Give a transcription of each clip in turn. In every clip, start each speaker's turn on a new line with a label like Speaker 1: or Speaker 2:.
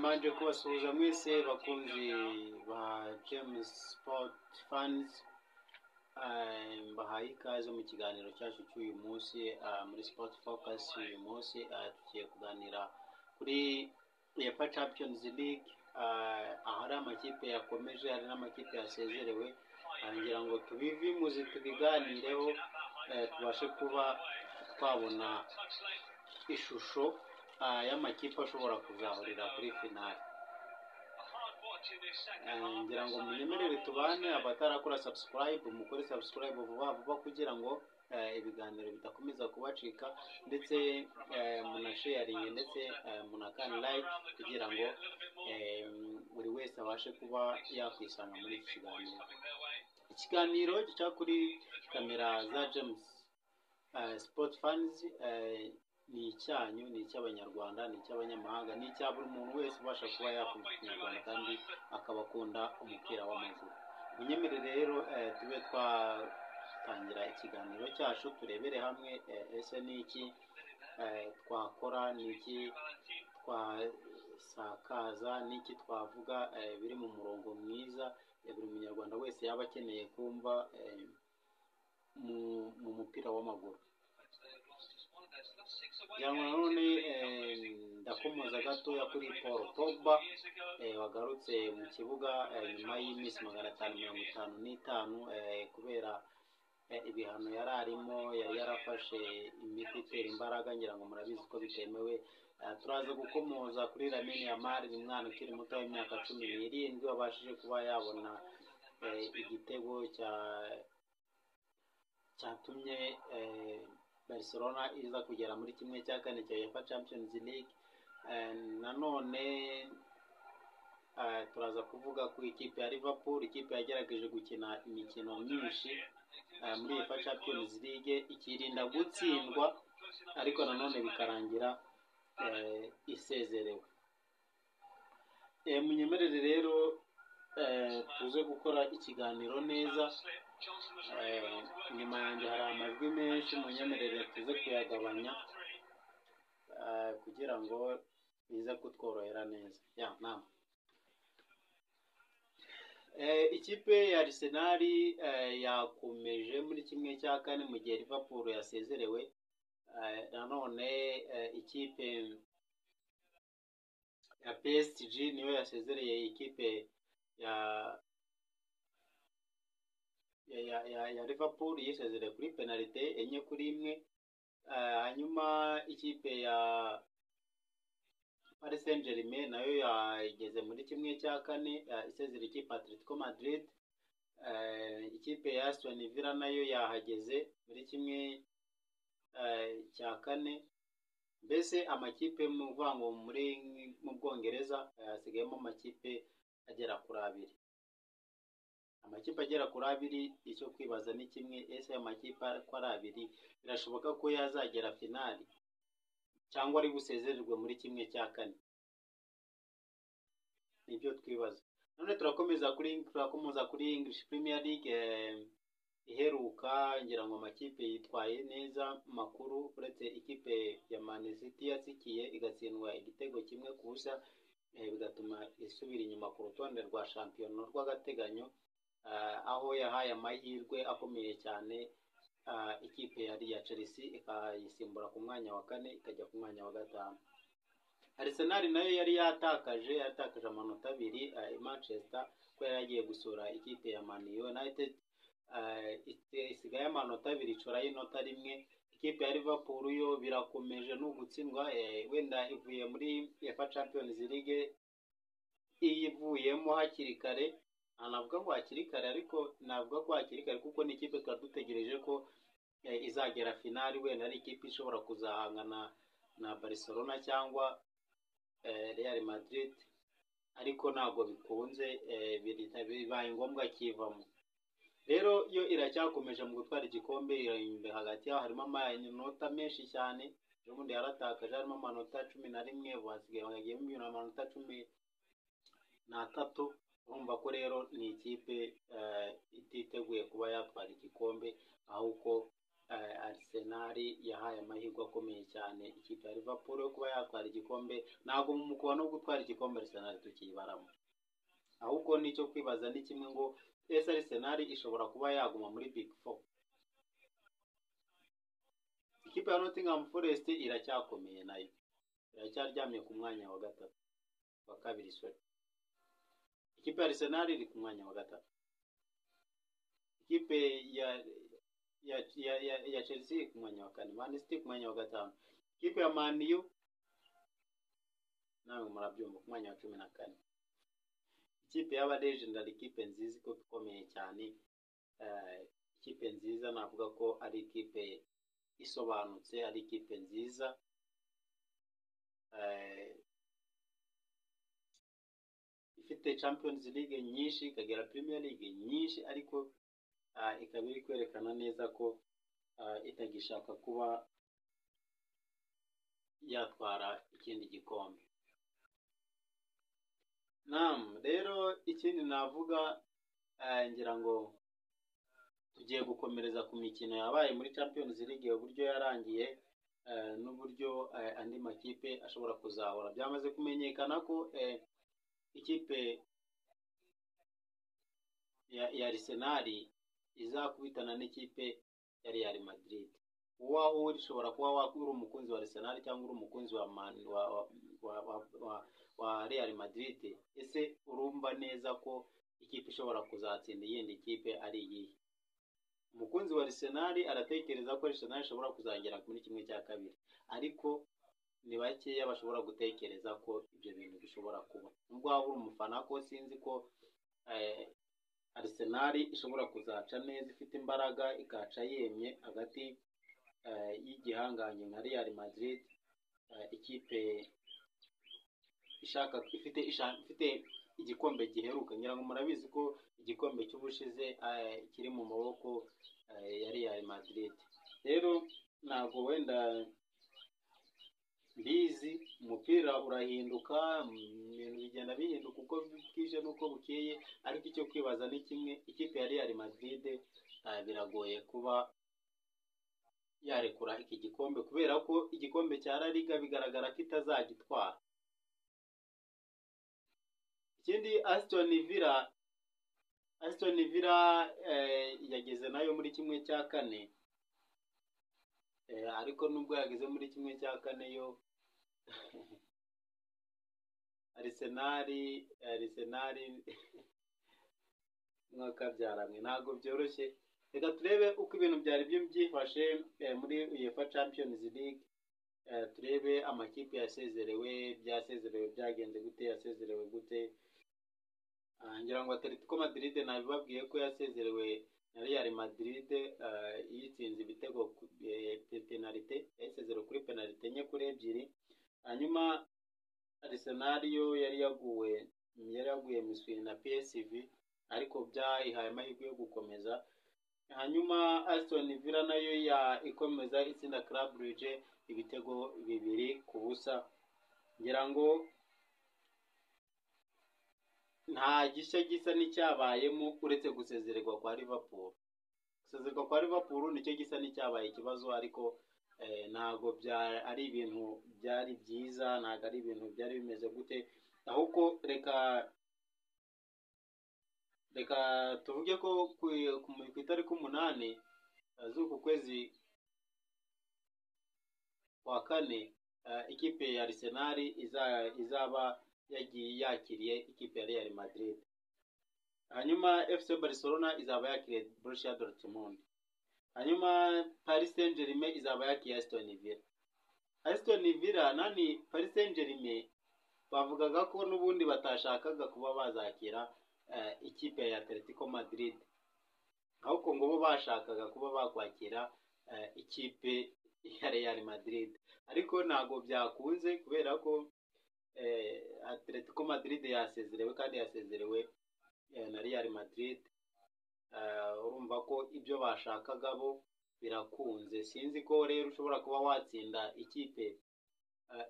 Speaker 1: Manje kubasuhuza mwese bakunzi ba James Sport Fans, mbahaye ikaze mu kiganiro cyacu cy'uyu munsi muri Sport Focus. Uyu munsi tugiye kuganira kuri UEFA Champions League, ahari amakipe yakomeje, hari n'amakipe yasezerewe. Ngira ngo tubivimuze tubiganireho, tubashe kuba twabona ishusho y'amakipe ashobora kuzahurira kuri finale. Ngira ngo munyemerere tubane, abatarakora subscribe mukore subscribe vuba vuba kugira ngo ibiganiro bidakomeza kubacika, ndetse munasharinge ndetse munakane like kugira ngo buri wese abashe kuba yakwisanga muri iki kiganiro. Ikiganiro gica kuri kamera za James Sport Fans, ni icyanyu, ni icy'abanyarwanda, ni icy'abanyamahanga, ni icya buri muntu wese ubasha kuba yakunda ikinyarwanda kandi akaba akunda umupira w'amaguru. Munyemerere rero tube twatangira ikiganiro cyacu, turebere hamwe ese ni iki twakora, ni iki twasakaza, ni iki twavuga biri mu murongo mwiza buri munyarwanda wese yaba akeneye kumva mu mupira w'amaguru. None ndakomoza gatoya kuri Paul Pogba wagarutse mu kibuga nyuma y'iminsi 555 kubera ibihano yari arimo, yari yarafashe imiti itera imbaraga. Ngira ngo murabizi ko bitemewe. Turaza gukomoza kuri Lamine Yamal, umwana ukiri muto w'imyaka 17 wabashije kuba yabona igitego cyatumye Barcelona iza kugera muri kimwe cya kane cya UEFA Champions League. Nanone turaza kuvuga ku ikipe ya Liverpool, ikipe yagerageje gukina imikino myinshi muri UEFA Champions League ikirinda gutsindwa, ariko nanone bikarangira isezerewe. Munyemerere rero tuze gukora ikiganiro neza. Nyuma yanjye hari amajwi menshi, munyemerere tuze kuyagabanya kugira ngo bize kutworohera neza. Ikipe ya Arsenal yakomeje muri kimwe cya kane mu gihe Liverpool yasezerewe. Nanone ikipe ya PSG niyo yasezereye ikipe ya Liverpool, yisezereye kuri penalty 4-1. Hanyuma ikipe ya Paris Saint-Germain nayo yageze muri kimwe cya kane, isezereye ikipe Atletico Madrid. Ikipe ya Aston Villa nayo yahageze muri kimwe cya kane. Mbese amakipe mu vango mu Bwongereza hasigayemo amakipe agera kuri 2. Amakipe agera kuri 2, icyo kwibaza ni kimwe, ese amakipe ko ari 2 birashoboka ko yazagera finali cyangwa ari busezererwe muri kimwe cya kane? Nibyo twibaza. None turakomoza kuri English Premier League iheruka. Ngira ngo amakipe yitwaye neza makuru, uretse ikipe ya Man City yatsikiye igatsindwa igitego 1-0, bigatuma isubira inyuma ku rutonde rwa shampiyona rw'agateganyo, aho yahaye amahirwe akomeye cyane ikipe ya Chelsea ikayisimbura ku mwanya wa 4 ikajya ku mwanya wa 5. Arsenal nayo yari yatakaje amanota 2 i Manchester, ko yari yagiye gusura ikipe ya Man United. Isigaye amanota 2 icora y'inota 1. Ikipe ya Liverpool yo birakomeje no gutsindwa, wenda ivuye muri UEFA Champions League iyivuyemo hakiri kare. Navuga ngo hakiri kare, ariko navuga ko hakiri kare kuko ni ikipe twadutegereje ko izagera finali, wenda ari ikipe ishobora kuzahangana na Barcelona cyangwa Real Madrid, ariko ntabwo bikunze, bibaye ngombwa kivamo. Rero yo iracyakomeje mu gutwara igikombe, irimbe hagati yaho harimo amanota menshi cyane. Ubundi yaratakaje harimo amanota 11, bagiyemo amanota 13. Urumva ko rero ni ikipe ititeguye kuba yatwara igikombe, ahubwo Arsenal yahaye amahirwe akomeye cyane ikipe ya Liverpool yo kuba yatwara igikombe. Ntabwo mu kuba no gutwara igikombe Arsenal tukiyibaramo, ahubwo nicyo kwibaza ni kimwe ngo ese Arsenal ishobora kuba yaguma muri Big Four. Ikipe ya Nottingham Forest iracyakomeye, nayo iracyaryamye ku mwanya wa gatatu wa kabiri. Ikipe ya Arsenal iri ku mwanya wa gatatu. Ikipe ya Chelsea ku mwanya wa kane, Man City ku mwanya wa gatanu. Ikipe ya Man U nawe murabyumva ku mwanya wa 14. Ikipe y'aba legendary, ikipe nziza ikomeye cyane, ikipe nziza navuga ko ari ikipe isobanutse, ari ikipe nziza, ifite Champions League nyinshi, ikagira Premier League nyinshi, ariko ikaba iri kwerekana neza ko itagishaka kuba yatwara ikindi gikombe. Rero ikindi navuga, ngira ngo tugiye gukomereza ku mikino yabaye muri Champions League, uburyo yarangiye n'uburyo andi makipe ashobora kuzahora. Byamaze kumenyekana ko ikipe ya Arsenal izakubitana n'ikipe ya Real Madrid. Uwaho ushobora kuba uri umukunzi wa Arsenal cyangwa uri umukunzi wa Real Madrid, ese urumva neza ko ikipe ishobora kuzatsinda iyindi kipe ari iyihe? Umukunzi wa Arsenal aratekereza ko Arsenal ishobora kuzagera muri kimwe cya kabiri, ariko ni bakeya bashobora gutekereza ko ibyo bintu bishobora kuba. Nubwo waba uri umufana ko sinzi ko Arsenal ishobora kuzaca neza, ifite imbaraga, ikaca yemye hagati y'igihanganye nka Real Madrid, ikipe ifite igikombe giheruka. Ngira ngo murabizi ko igikombe cy'ubushize kiri mu maboko ya Real Madrid. Rero ntabwo wenda mbizi, umupira urahinduka, ibintu bigenda bihinduka uko bwije n'uko bukeye, ariko icyo kwibaza ni kimwe, ikipe ya Real Madrid biragoye kuba yarekura iki gikombe, kubera ko igikombe cya La Liga bigaragara ko itazagitwara. Ikindi, Aston Villa yageze nayo muri kimwe cya kane, ariko nubwo yageze muri kimwe cya kane yo Arsenal mwakabyaramwe ntabwo byoroshye. Reka turebe uko ibintu byari byifashe muri UEFA Champions League. Turebe amakipe yasezerewe, byagenze gute, yasezerewe gute. Ngira ngo Atletico Madrid nabibabwiye ko yasezerewe na Real Madrid yitsinze ibitego penalty, yasezerewe kuri penalty 4-2. Hanyuma Arsenal yo yari yaguye miswi na PSV, ariko byayihaye amahirwe yo gukomeza. Hanyuma Aston Villa nayo ikomeza itsinda Club Brugge ibitego 2-0. Ngira ngo nta gishya gisa n'icyabayemo uretse gusezererwa kwa Liverpool. Gusezererwa kwa Liverpool nicyo gisa n'icyabaye ikibazo, ariko ntabwo ari ibintu byari byiza, ntabwo ari ibintu byari bimeze gute. Ahubwo reka tuvuge ko ku itariki 8 z'uku kwezi kwa kane, ikipe ya Arsenal izaba yagiye yakiriye ikipe ya Real Madrid. Hanyuma FC Barcelona izaba yakiriye Borussia Dortmund. Hanyuma Paris Saint-Germain izaba yakiriye Aston Villa. Paris Saint-Germain bavugaga ko n'ubundi batashakaga kuba bazakira ikipe ya Atletico Madrid, ahubwo ngo bo bashakaga kuba bakwakira ikipe ya Real Madrid, ariko ntabwo byakunze kubera ko Atletico Madrid yasezerewe, kandi yasezerewe na Real Madrid. Urumva ko ibyo bashakaga bo birakunze. Sinzi ko rero ushobora kuba watsinda ikipe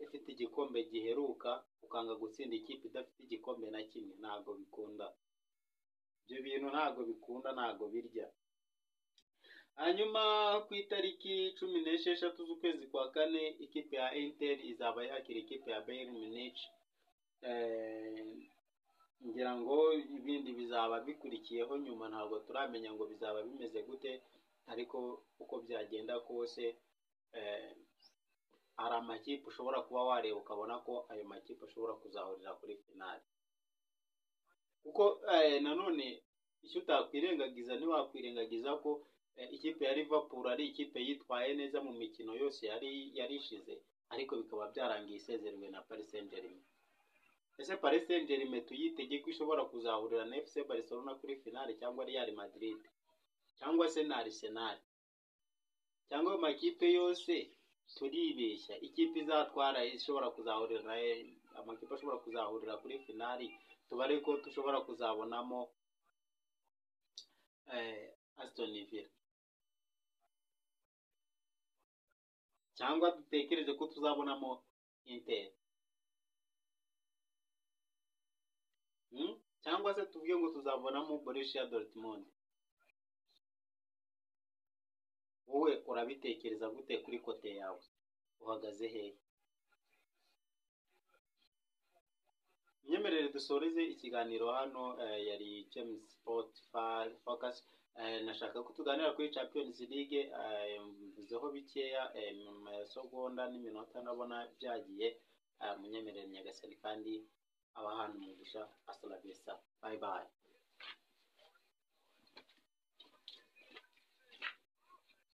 Speaker 1: ifite igikombe giheruka ukanga gutsinda ikipe idafite igikombe na kimwe. Ntabwo bikunda, ibyo bintu ntabwo bikunda, ntabwo birya. hanyuma ku itariki 16 z'ukwezi kwa kane ikipe ya Inter izaba yakira ikipe ya Bayern Munich. Ngira ngo ibindi bizaba bikurikiyeho nyuma, ntabwo turamenya ngo bizaba bimeze gute, ariko uko byagenda kose hari amakipe ushobora kuba wareba ukabona ko ayo makipe ashobora kuzahurira kuri finale. Kuko nanone icyo utakwirengagiza, ntiwakwirengagiza ko ikipe ya Liverpool ari ikipe yitwaye neza mu mikino yose yari ishize, ariko bikaba byarangiye isezerewe na Paris Saint-Germain. Ese Paris Saint-Germain tuyitege ko ishobora kuzahurira na FC Barcelona kuri finale, cyangwa Real Madrid, cyangwa se na Arsenal, cyangwa ayo makipe yose turibeshya? Ikipe izatwara ishobora kuzahurira amakipe ashobora kuzahurira kuri finali, tubare ko dushobora kuzabonamo Aston Villa, cyangwa dutekereze ko tuzabonamo Inter, cyangwa se tuvuge ngo tuzabonamo Borussia Dortmund. Wowe urabitekereza gute kuri kote yawe? Uhagaze hehe? Nyemerere dusoreze ikiganiro hano. Yari James Sport Focus. Nashaka ko tuganira kuri Champions League, mvuzeho bikeya mu masegonda n'iminota nabona byagiye. Munyemerere Nyagasani kandi abahana umugisha. Hasta la vista, bye bye.